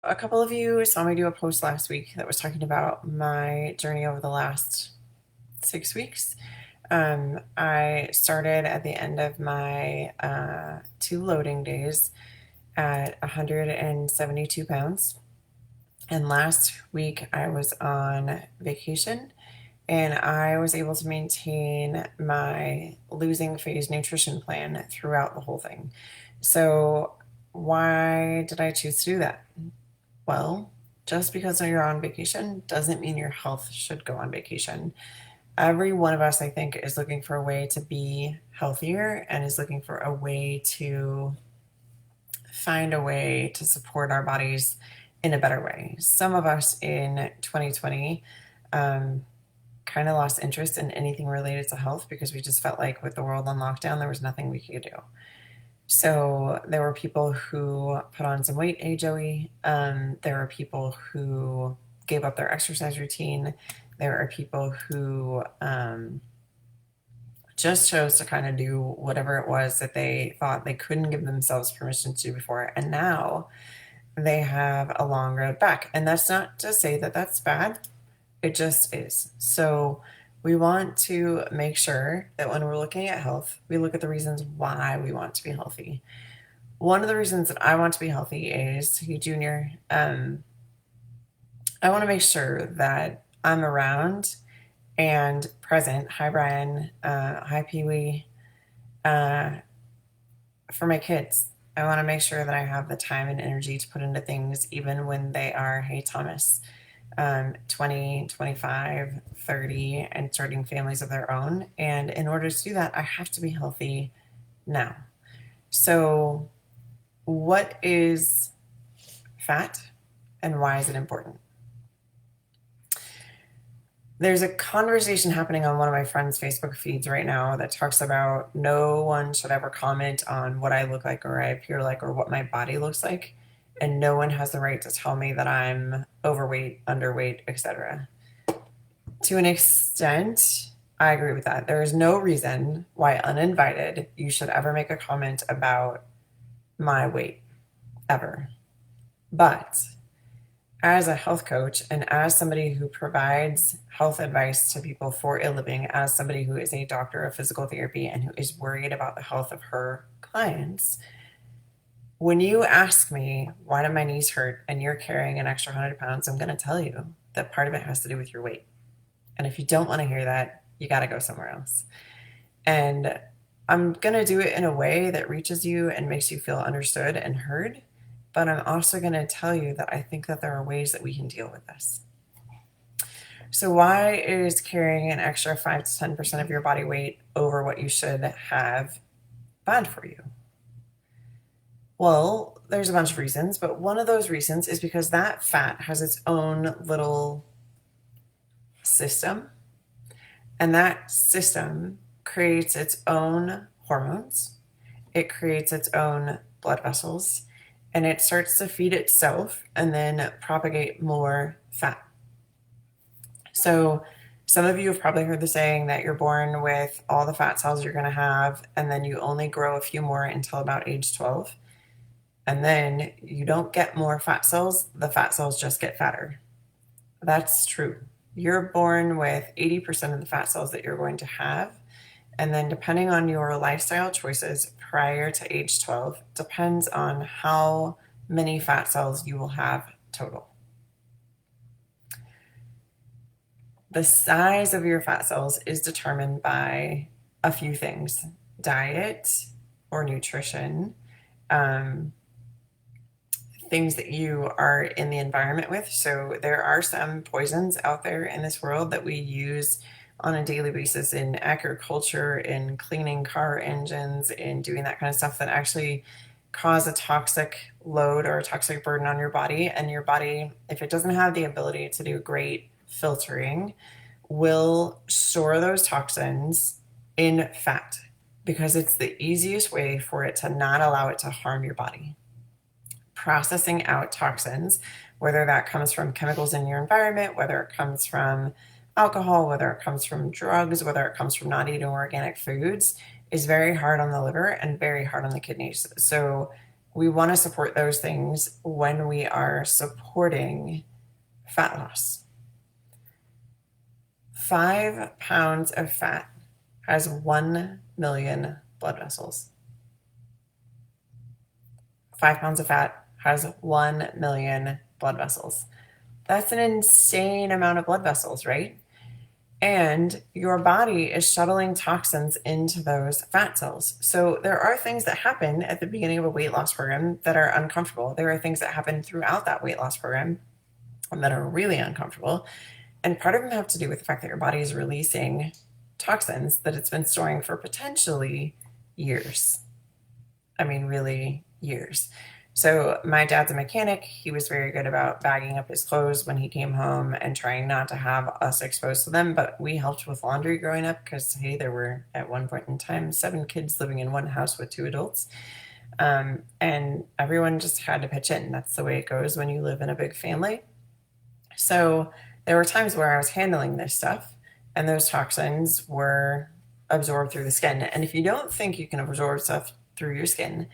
A couple of you saw me do a post last week that was talking about my journey over the last 6 weeks. I started at the end of my 2 loading days at 172 pounds. And last week I was on vacation and I was able to maintain my losing phase nutrition plan throughout the whole thing. So, why did I choose to do that? Well, just because you're on vacation doesn't mean your health should go on vacation. Every one of us, I think, is looking for a way to be healthier and is looking for a way to find a way to support our bodies in a better way. Some of us in 2020 kind of lost interest in anything related to health because we just felt like with the world on lockdown, there was nothing we could do. So there were people who put on some weight, hey Joey. There were people who gave up their exercise routine. There are people who just chose to kind of do whatever it was that they thought they couldn't give themselves permission to do before. And now they have a long road back. And that's not to say that that's bad, it just is. So we want to make sure that when we're looking at health, we look at the reasons why we want to be healthy. One of the reasons that I want to be healthy is, hey, Junior, I want to make sure that I'm around and present. Hi, Brian. Hi, Pee Wee. For my kids, I want to make sure that I have the time and energy to put into things, even when they are, hey, Thomas, 20, 25, 30, and starting families of their own. And in order to do that, I have to be healthy now. So, what is fat and why is it important? There's a conversation happening on one of my friends' Facebook feeds right now that talks about no one should ever comment on what I look like or I appear like or what my body looks like. And no one has the right to tell me that I'm overweight, underweight, etc. To an extent, I agree with that. There is no reason why, uninvited, you should ever make a comment about my weight, ever. But as a health coach and as somebody who provides health advice to people for a living, as somebody who is a doctor of physical therapy and who is worried about the health of her clients, when you ask me, why do my knees hurt and you're carrying an extra 100 pounds, I'm going to tell you that part of it has to do with your weight. And if you don't want to hear that, you got to go somewhere else. And I'm going to do it in a way that reaches you and makes you feel understood and heard. But I'm also going to tell you that I think that there are ways that we can deal with this. So, why is carrying an extra 5 to 10% of your body weight over what you should have bad for you? Well, there's a bunch of reasons, but one of those reasons is because that fat has its own little system, and that system creates its own hormones, it creates its own blood vessels, and it starts to feed itself and then propagate more fat. So, some of you have probably heard the saying that you're born with all the fat cells you're going to have, and then you only grow a few more until about age 12. And then you don't get more fat cells, the fat cells just get fatter. That's true. You're born with 80% of the fat cells that you're going to have. And then, depending on your lifestyle choices prior to age 12, depends on how many fat cells you will have total. The size of your fat cells is determined by a few things: diet or nutrition, things that you are in the environment with. So, there are some poisons out there in this world that we use on a daily basis in agriculture, in cleaning car engines, in doing that kind of stuff that actually cause a toxic load or a toxic burden on your body. And your body, if it doesn't have the ability to do great filtering, will store those toxins in fat because it's the easiest way for it to not allow it to harm your body. Processing out toxins, whether that comes from chemicals in your environment, whether it comes from alcohol, whether it comes from drugs, whether it comes from not eating organic foods, is very hard on the liver and very hard on the kidneys. So we want to support those things when we are supporting fat loss. 5 pounds of fat has 1 million blood vessels. 5 pounds of fat has 1 million blood vessels. That's an insane amount of blood vessels, right? And your body is shuttling toxins into those fat cells. So there are things that happen at the beginning of a weight loss program that are uncomfortable. There are things that happen throughout that weight loss program that are really uncomfortable. And part of them have to do with the fact that your body is releasing toxins that it's been storing for potentially years. I mean, really years. So my dad's a mechanic. He was very good about bagging up his clothes when he came home and trying not to have us exposed to them. But we helped with laundry growing up because, hey, there were at one point in time 7 kids living in one house with 2 adults. And everyone just had to pitch in. That's the way it goes when you live in a big family. So there were times where I was handling this stuff and those toxins were absorbed through the skin. And if you don't think you can absorb stuff through your skin,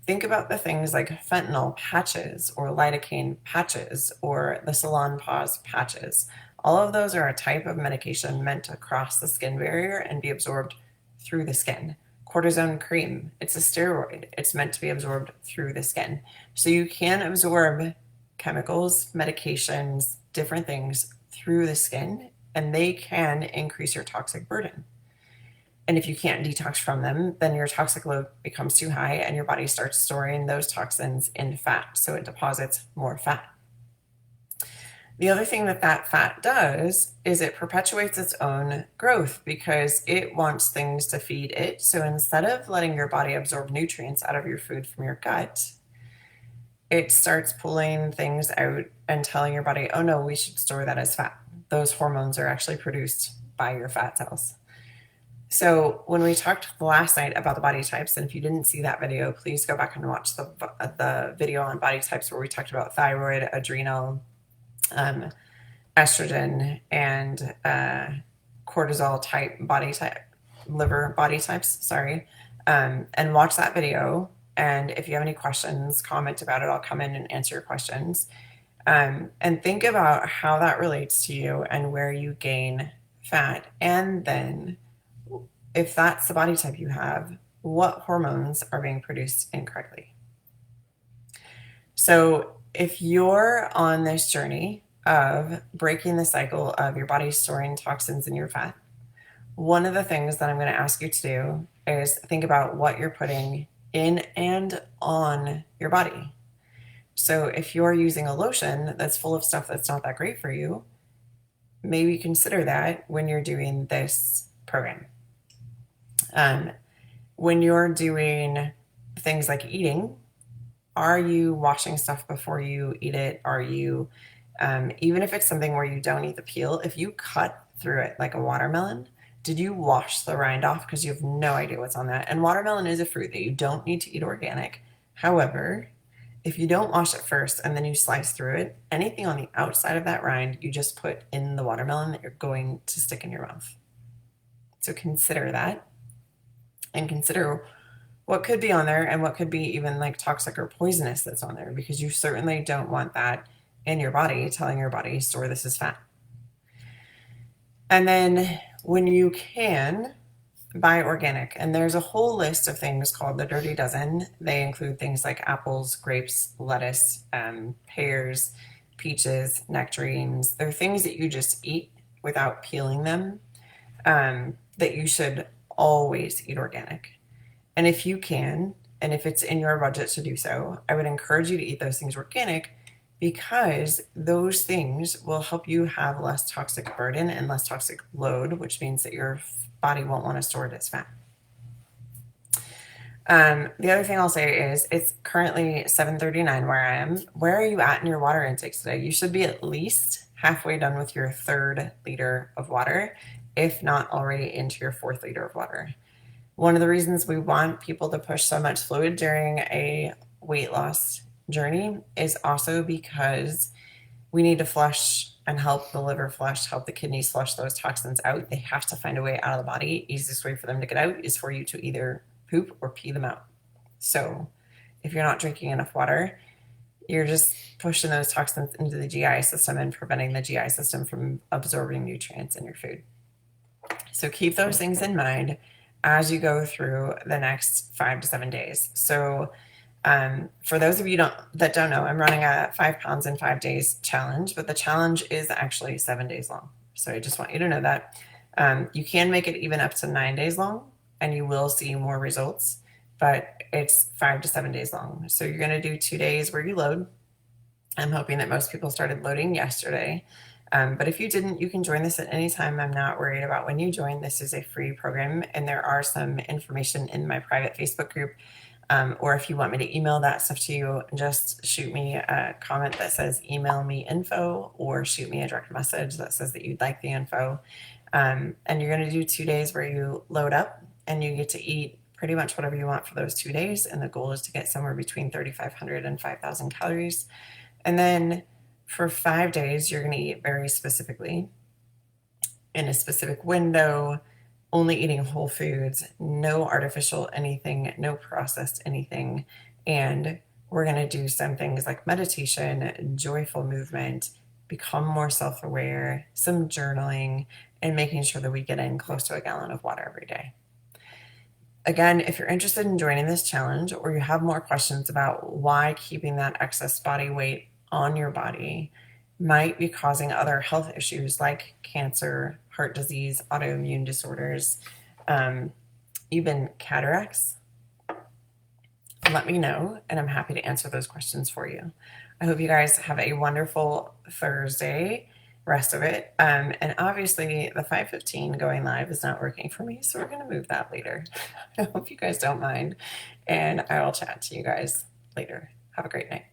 think about the things like fentanyl patches or lidocaine patches or the Salonpas patches. All of those are a type of medication meant to cross the skin barrier and be absorbed through the skin. Cortisone cream, it's a steroid. It's meant to be absorbed through the skin. So you can absorb chemicals, medications, different things through the skin, and they can increase your toxic burden. And if you can't detox from them, then your toxic load becomes too high and your body starts storing those toxins in fat. So it deposits more fat. The other thing that that fat does is it perpetuates its own growth because it wants things to feed it. So instead of letting your body absorb nutrients out of your food from your gut, it starts pulling things out and telling your body, oh no, we should store that as fat. Those hormones are actually produced by your fat cells. So when we talked last night about the body types, and if you didn't see that video, please go back and watch the video on body types where we talked about thyroid, adrenal, estrogen, and cortisol type body type, liver body types, sorry. And watch that video. And if you have any questions, comment about it. I'll come in and answer your questions. And think about how that relates to you and where you gain fat. And then if that's the body type you have, what hormones are being produced incorrectly? So if you're on this journey of breaking the cycle of your body storing toxins in your fat, one of the things that I'm going to ask you to do is think about what you're putting in and on your body. So if you're using a lotion that's full of stuff that's not that great for you, maybe consider that when you're doing this program. When you're doing things like eating, are you washing stuff before you eat it? Are you, even if it's something where you don't eat the peel, if you cut through it like a watermelon, did you wash the rind off? Because you have no idea what's on that. And watermelon is a fruit that you don't need to eat organic. However, if you don't wash it first and then you slice through it, anything on the outside of that rind, you just put in the watermelon that you're going to stick in your mouth. So consider that. And consider what could be on there and what could be even like toxic or poisonous that's on there, because you certainly don't want that in your body, telling your body, store this as fat. And then when you can, buy organic. And there's a whole list of things called the Dirty Dozen. They include things like apples, grapes, lettuce, pears, peaches, nectarines. They're things that you just eat without peeling them, that you should always eat organic. And if you can, and if it's in your budget to do so, I would encourage you to eat those things organic, because those things will help you have less toxic burden and less toxic load, which means that your body won't want to store it as fat. The other thing I'll say is it's currently 7:39 where I am. Where are you at in your water intake today? You should be at least halfway done with your 3rd liter of water, if not already into your 4th liter of water. One of the reasons we want people to push so much fluid during a weight loss journey is also because we need to flush and help the liver flush, help the kidneys flush those toxins out. They have to find a way out of the body. Easiest way for them to get out is for you to either poop or pee them out. So if you're not drinking enough water, you're just pushing those toxins into the GI system and preventing the GI system from absorbing nutrients in your food. So keep those things in mind as you go through the next 5 to 7 days. So for those of you that don't know, I'm running a 5 pounds in 5 days challenge, but the challenge is actually 7 days long. So I just want you to know that. You can make it even up to 9 days long, and you will see more results, but it's 5 to 7 days long. So you're going to do 2 days where you load. I'm hoping that most people started loading yesterday. But if you didn't, you can join this at any time. I'm not worried about when you join. This is a free program, and there are some information in my private Facebook group. Or if you want me to email that stuff to you, just shoot me a comment that says email me info, or shoot me a direct message that says that you'd like the info. And you're going to do 2 days where you load up and you get to eat pretty much whatever you want for those 2 days. And the goal is to get somewhere between 3,500 and 5,000 calories. And then for 5 days, you're going to eat very specifically in a specific window, only eating whole foods, no artificial anything, no processed anything. And we're going to do some things like meditation, joyful movement, become more self-aware, some journaling, and making sure that we get in close to a gallon of water every day. Again, if you're interested in joining this challenge, or you have more questions about why keeping that excess body weight on your body might be causing other health issues like cancer, heart disease, autoimmune disorders, even cataracts, let me know, and I'm happy to answer those questions for you. I hope you guys have a wonderful Thursday, rest of it. And obviously the 5:15 going live is not working for me, so we're going to move that later. I hope you guys don't mind, and I will chat to you guys later. Have a great night.